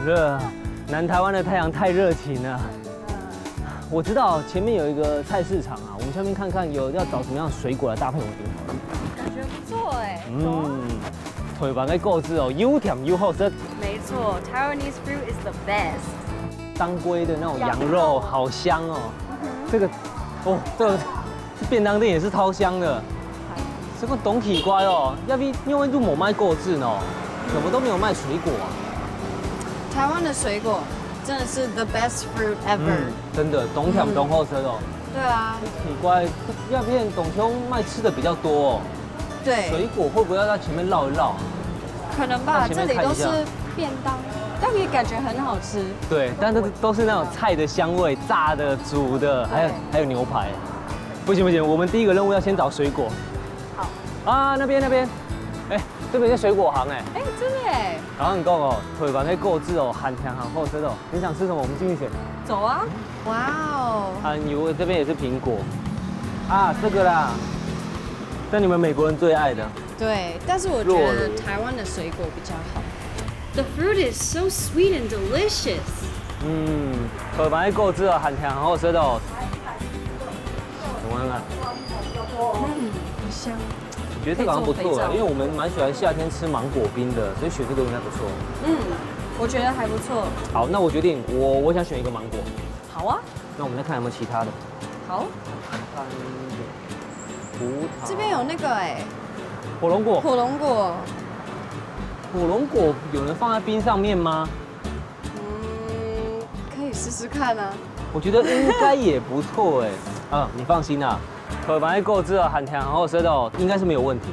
热，南台湾的太阳太热情了。我知道前面有一个菜市场啊，我们下面看看有要找什么样的水果来搭配我们点好了。感觉不错哎。腿板的购置哦，又甜又好吃。没错 ，Taiwanese fruit is the best。当归的那种羊肉好香哦。这个，哦，这个便当店也是超香的。这个懂奇怪哦，要不因为就冇卖购置哦，怎么都没有卖水果啊？台湾的水果真的是 the best fruit ever。真的，懂甜懂好吃哦。对啊。奇怪，要片董兄卖吃的比较多哦。对。水果会不会要在前面绕一绕？可能吧，这里都是便当，但也感觉很好吃。对，但都是那种菜的香味，炸的、煮的，还有牛排。不行不行，我们第一个任务要先找水果。好。啊，那边，哎，这边是水果行哎。哎，真的哎。然后你讲哦，腿板那购置哦，含甜含好吃哦。你想吃什么？我们进去选。走啊！哇哦。很油，这边也是苹果。啊，这个啦，这你们美国人最爱的。对，但是我觉得台湾的水果比较好。The fruit is so sweet and delicious。腿板那购置哦，含甜含好吃哦。怎么样啊？好香。我觉得这个好像不错，因为我们蛮喜欢夏天吃芒果冰的，所以选这个应该不错。我觉得还不错。好，那我决定，我想选一个芒果。好啊。那我们再看有没有其他的。好。葡萄。这边有那个哎。火龙果。火龙果。火龙果有人放在冰上面吗？可以试试看啊。我觉得应该也不错哎。你放心啦。腿板购置啊，含甜含好吃的哦，应该是没有问题。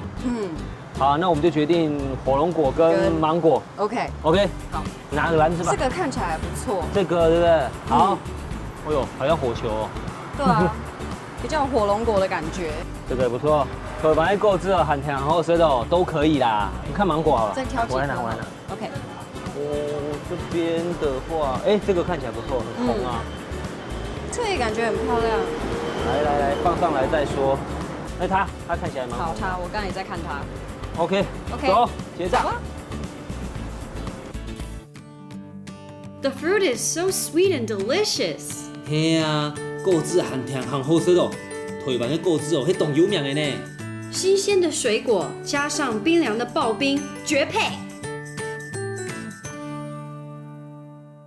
好，那我们就决定火龙果跟芒果。OK。好，拿个篮子吧。这个看起来还不错。这个对不对？好。哎呦，好像火球哦。对啊，比较有火龙果的感觉。这个也不错。腿板购置啊，含甜含好吃的哦，都可以啦。你看芒果好了。再挑几颗。我来拿。OK。这边的话，哎，这个看起来不错，很红啊。这里感觉很漂亮。来，放上来再说。哎，它看起来蛮好。我刚才也在看它。OK， 走，结账。The fruit is so sweet and delicious。嘿啊，购置含甜含好吃哦，台湾的购置哦，迄冻有名的呢。新鲜的水果加上冰凉的刨冰，绝配。